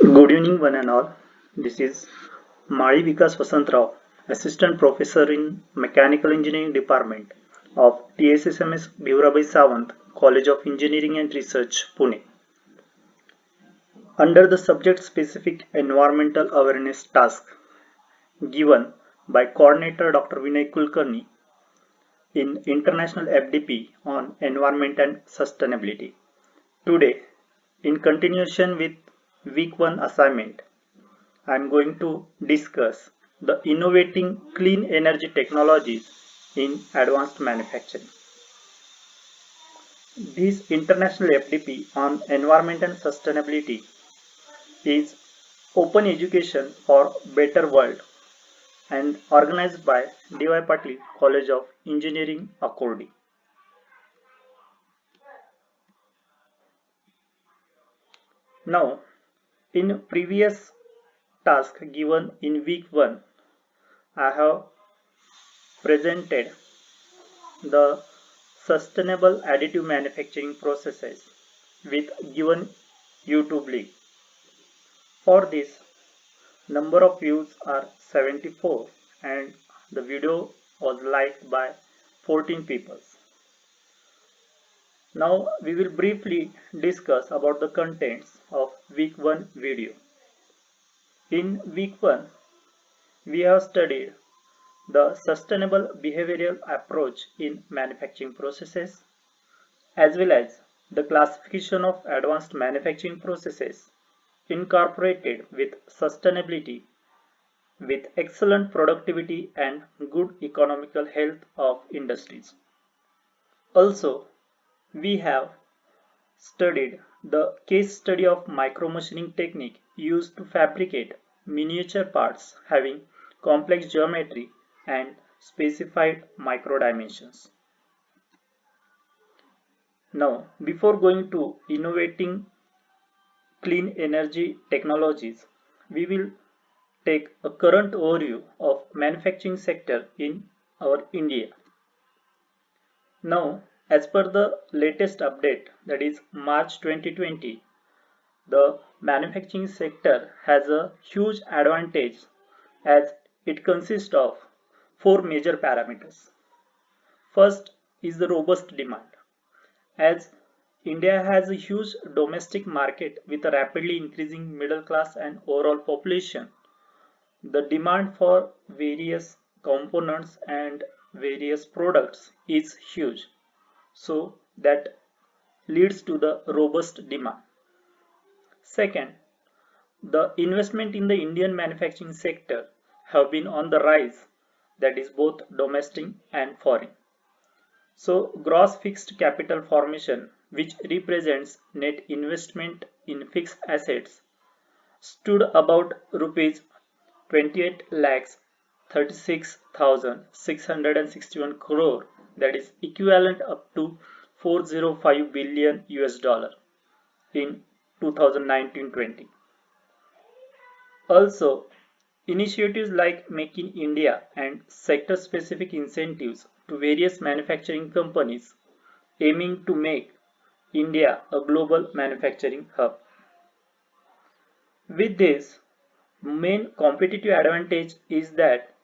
Good evening, one and all. This is Mari Vikas Vasantrao, Assistant Professor in Mechanical Engineering Department of TSSMS Bhivrabai Sawant, College of Engineering and Research, Pune. Under the subject specific environmental awareness task given by Coordinator Dr. Vinay Kulkarni in International FDP on Environment and Sustainability. Today, in continuation with Week 1 assignment, I am going to discuss the innovating clean energy technologies in advanced manufacturing. This international FDP on environment and sustainability is open education for better world and organized by D.Y. Patil College of Engineering, Akordi. Now, in previous task given in week 1, I have presented the sustainable additive manufacturing processes with given YouTube link. For this, number of views are 74 and the video was liked by 14 people. Now we will briefly discuss about the contents of week 1 video. In week 1, we have studied the sustainable behavioral approach in manufacturing processes as well as the classification of advanced manufacturing processes incorporated with sustainability with excellent productivity and good economical health of industries. Also, we have studied the case study of micromachining technique used to fabricate miniature parts having complex geometry and specified micro dimensions. Now, before going to innovating clean energy technologies, we will take a current overview of manufacturing sector in our India. Now, as per the latest update, that is March 2020, the manufacturing sector has a huge advantage as it consists of four major parameters. First is the robust demand. As India has a huge domestic market with a rapidly increasing middle class and overall population, the demand for various components and various products is huge. So that leads to the robust demand. Second, the investment in the Indian manufacturing sector have been on the rise, that is both domestic and foreign. So gross fixed capital formation, which represents net investment in fixed assets, stood about rupees 28 lakhs 36,661 crore, that is equivalent up to 405 billion US dollar in 2019-20. Also, initiatives like Make in India and sector specific incentives to various manufacturing companies aiming to make India a global manufacturing hub. With this, main competitive advantage is that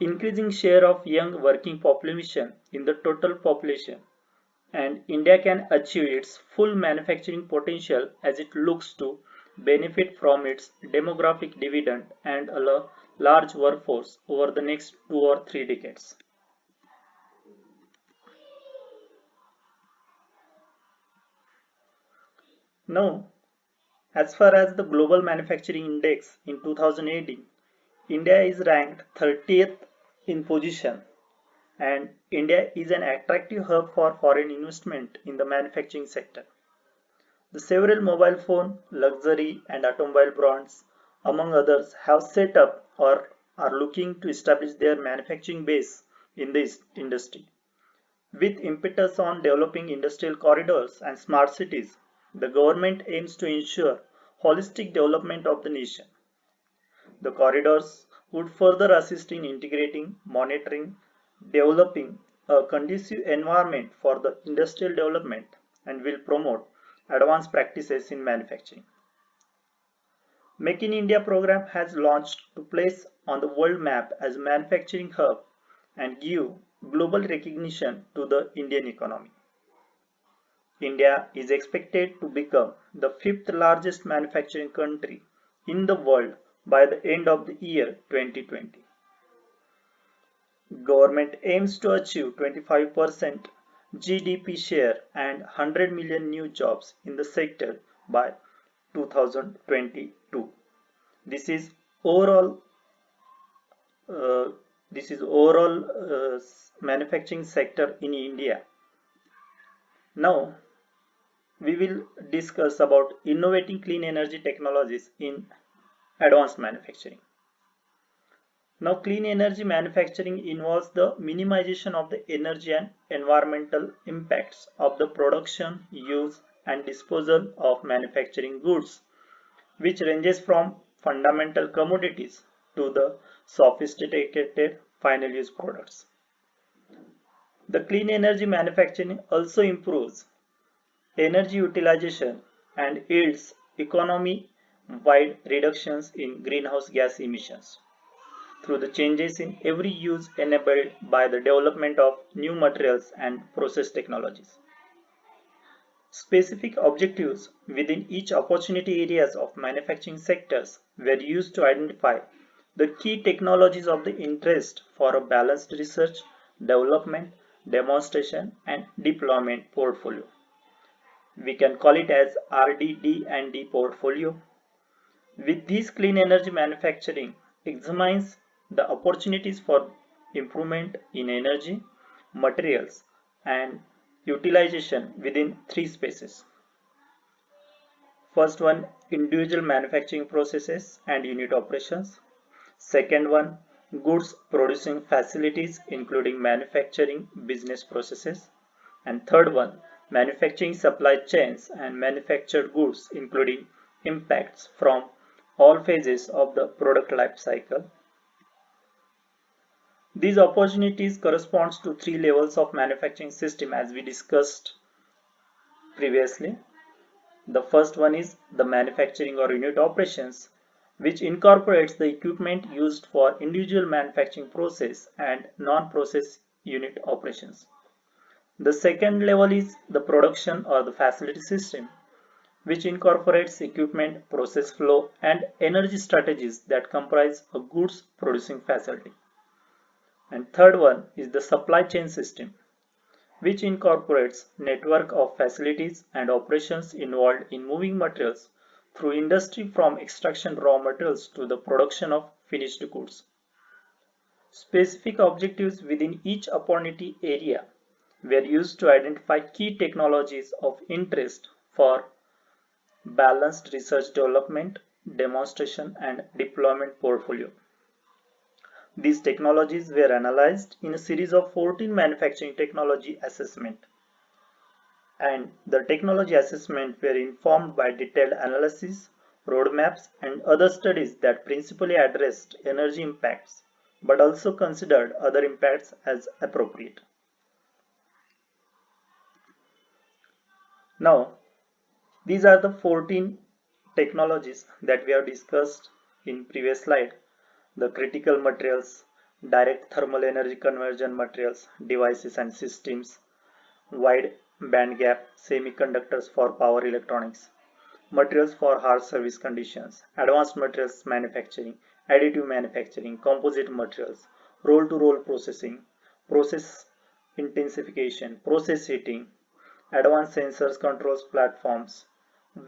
increasing share of young working population in the total population, and India can achieve its full manufacturing potential as it looks to benefit from its demographic dividend and a large workforce over the next 2 or 3 decades. Now, as far as the Global Manufacturing Index in 2018, India is ranked 30th in position, and India is an attractive hub for foreign investment in the manufacturing sector. The several mobile phone, luxury and automobile brands, among others, have set up or are looking to establish their manufacturing base in this industry. With impetus on developing industrial corridors and smart cities, the government aims to ensure holistic development of the nation. The corridors would further assist in integrating, monitoring, developing a conducive environment for the industrial development and will promote advanced practices in manufacturing. Make in India program has launched to place on the world map as a manufacturing hub and give global recognition to the Indian economy. India is expected to become the fifth largest manufacturing country in the world by the end of the year 2020. Government aims to achieve 25% GDP share and 100 million new jobs in the sector by 2022. This is overall uh, this is overall manufacturing sector in India. Now we will discuss about innovating clean energy technologies in advanced manufacturing. Now, clean energy manufacturing involves the minimization of the energy and environmental impacts of the production, use, and disposal of manufacturing goods, which ranges from fundamental commodities to the sophisticated final use products. The clean energy manufacturing also improves energy utilization and yields economy-wide reductions in greenhouse gas emissions through the changes in every use enabled by the development of new materials and process technologies. Specific objectives within each opportunity areas of manufacturing sectors were used to identify the key technologies of the interest for a balanced research, development, demonstration and deployment portfolio. We can call it as RDD and D portfolio. With this clean energy manufacturing examines the opportunities for improvement in energy, materials and utilization within three spaces. First one, individual manufacturing processes and unit operations. Second one, goods producing facilities including manufacturing business processes. And third one, manufacturing supply chains and manufactured goods including impacts from all phases of the product life cycle. These opportunities corresponds to three levels of manufacturing system as we discussed previously. The first one is the manufacturing or unit operations, which incorporates the equipment used for individual manufacturing process and non-process unit operations. The second level is the production or the facility system, which incorporates equipment, process flow, and energy strategies that comprise a goods producing facility. And third one is the supply chain system, which incorporates network of facilities and operations involved in moving materials through industry from extraction raw materials to the production of finished goods. Specific objectives within each opportunity area were used to identify key technologies of interest for balanced research development, demonstration and deployment portfolio. These technologies were analyzed in a series of 14 manufacturing technology assessment, and the technology assessment were informed by detailed analysis, roadmaps and other studies that principally addressed energy impacts but also considered other impacts as appropriate. Now, these are the 14 technologies that we have discussed in previous slide. The critical materials, direct thermal energy conversion materials, devices and systems, wide bandgap semiconductors for power electronics, materials for harsh service conditions, advanced materials manufacturing, additive manufacturing, composite materials, roll-to-roll processing, process intensification, process heating, advanced sensors controls platforms,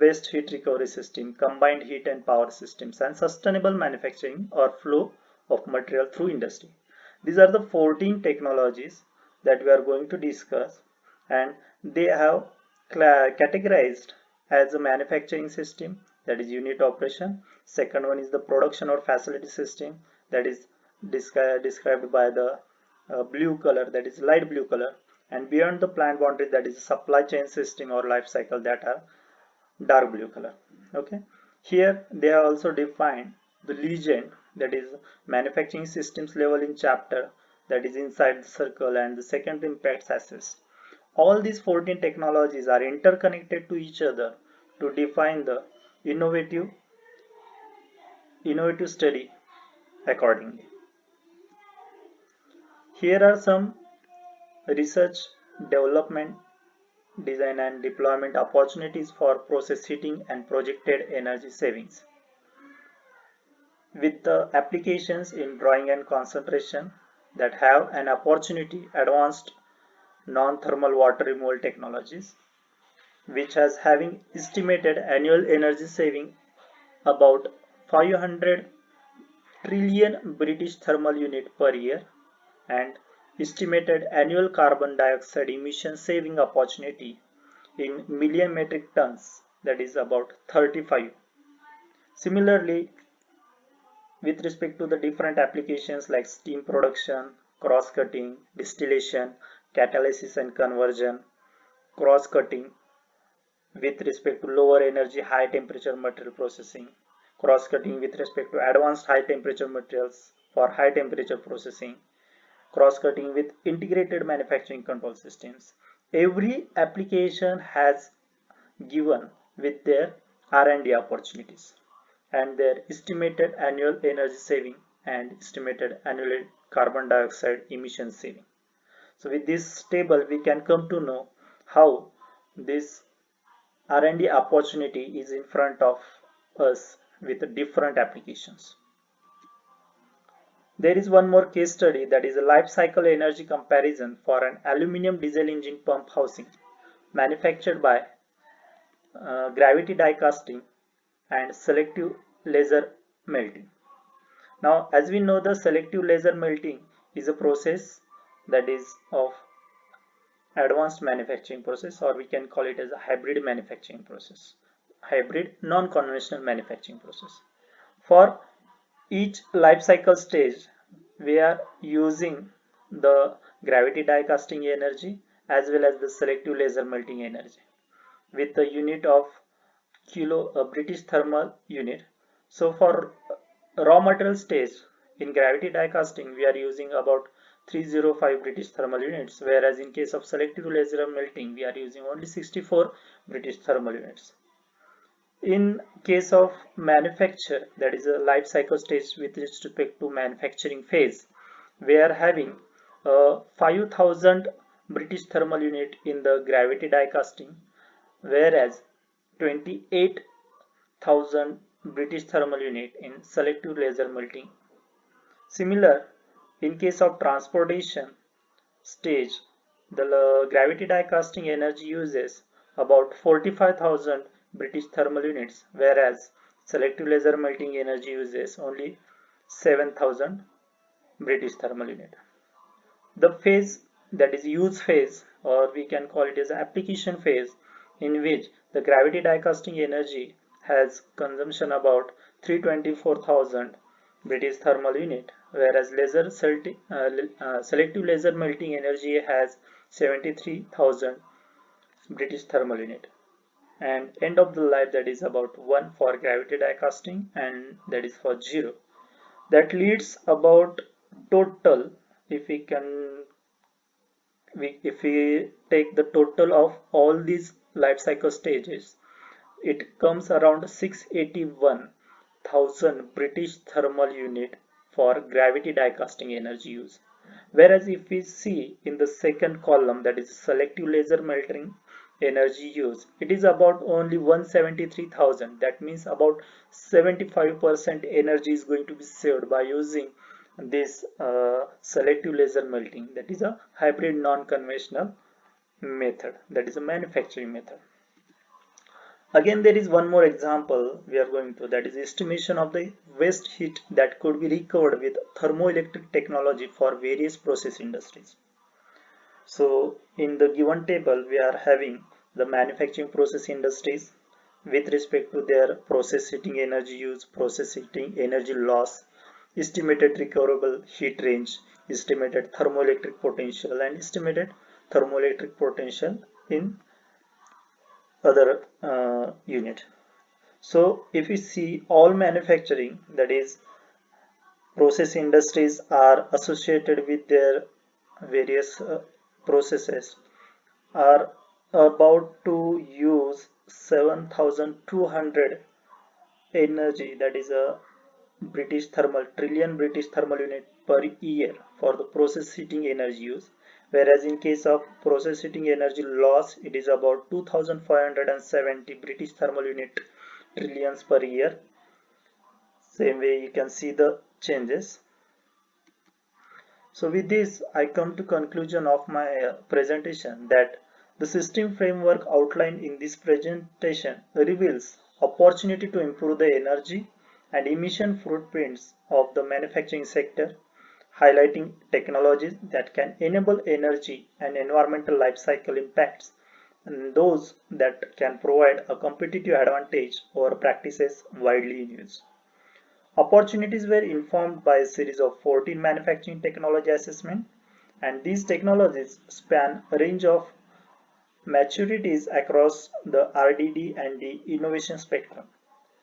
waste heat recovery system, combined heat and power systems, and sustainable manufacturing or flow of material through industry. These are the 14 technologies that we are going to discuss, and they have categorized as a manufacturing system, that is unit operation. Second one is the production or facility system, that is described by the blue color, that is light blue color, and beyond the plant boundary, that is supply chain system or life cycle, that are dark blue color. Okay, here they have also defined the legend, that is manufacturing systems level in chapter, that is inside the circle, and the second impacts assessed. All these 14 technologies are interconnected to each other to define the innovative innovative study accordingly. Here are some research, development, design and deployment opportunities for process heating and projected energy savings. With the applications in drawing and concentration that have an opportunity, advanced non-thermal water removal technologies, which has having estimated annual energy saving about 500 trillion British thermal unit per year, and estimated annual carbon dioxide emission saving opportunity in million metric tons, that is about 35. Similarly, with respect to the different applications like steam production, cross-cutting, distillation, catalysis and conversion, cross-cutting with respect to lower energy high temperature material processing, cross-cutting with respect to advanced high temperature materials for high temperature processing, cross-cutting with integrated manufacturing control systems. Every application has given with their R&D opportunities and their estimated annual energy saving and estimated annual carbon dioxide emission saving. So with this table we can come to know how this R&D opportunity is in front of us with different applications. There is one more case study, that is a life cycle energy comparison for an aluminum diesel engine pump housing manufactured by gravity die casting and selective laser melting. Now, as we know, the selective laser melting is a process that is of advanced manufacturing process, or we can call it as a hybrid manufacturing process, hybrid non-conventional manufacturing process. For each life cycle stage, we are using the gravity die casting energy as well as the selective laser melting energy with the unit of British thermal unit. So for raw material stage in gravity die casting, we are using about 305 British thermal units, whereas in case of selective laser melting, we are using only 64 British thermal units. In case of manufacture, that is a life cycle stage with respect to manufacturing phase, we are having 5000 British thermal unit in the gravity die casting, whereas 28,000 British thermal unit in selective laser melting. Similar, in case of transportation stage, the gravity die casting energy uses about 45,000 British thermal units, whereas selective laser melting energy uses only 7,000 British thermal unit. The phase, that is use phase, or we can call it as application phase, in which the gravity die casting energy has consumption about 324,000 British thermal unit, whereas selective laser melting energy has 73,000 British thermal unit. And end of the life, that is about 1 for gravity die casting, and that is for 0. That leads about total, if we take the total of all these life cycle stages, it comes around 681,000 British thermal unit for gravity die casting energy use. Whereas if we see in the second column, that is selective laser melting energy use, it is about only 173,000. That means about 75% energy is going to be saved by using this selective laser melting. That is a hybrid non-conventional method, that is a manufacturing method. Again, there is one more example we are going to, that is estimation of the waste heat that could be recovered with thermoelectric technology for various process industries. So in the given table, we are having the manufacturing process industries with respect to their process heating energy use, process heating energy loss, estimated recoverable heat range, estimated thermoelectric potential, and estimated thermoelectric potential in other unit. So if we see all manufacturing, that is process industries are associated with their various processes, are about to use 7,200 energy, that is a British thermal unit per year for the process heating energy use, whereas in case of process heating energy loss, it is about 2570 British thermal unit trillions per year. Same way you can see the changes. So with this, I come to conclusion of my presentation that the system framework outlined in this presentation reveals opportunity to improve the energy and emission footprints of the manufacturing sector, highlighting technologies that can enable energy and environmental life cycle impacts and those that can provide a competitive advantage over practices widely in use. Opportunities were informed by a series of 14 manufacturing technology assessments, and these technologies span a range of maturities across the RDD and the innovation spectrum,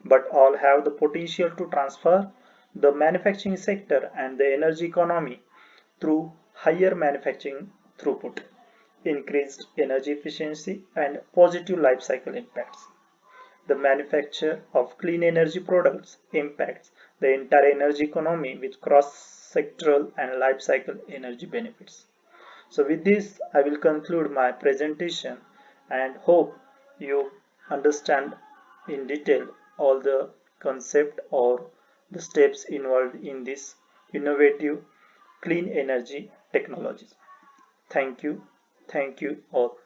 but all have the potential to transfer the manufacturing sector and the energy economy through higher manufacturing throughput, increased energy efficiency, and positive life cycle impacts. The manufacture of clean energy products impacts the entire energy economy with cross-sectoral and life cycle energy benefits. So with this, I will conclude my presentation and hope you understand in detail all the concept or the steps involved in this innovative clean energy technologies. Thank you. Thank you all.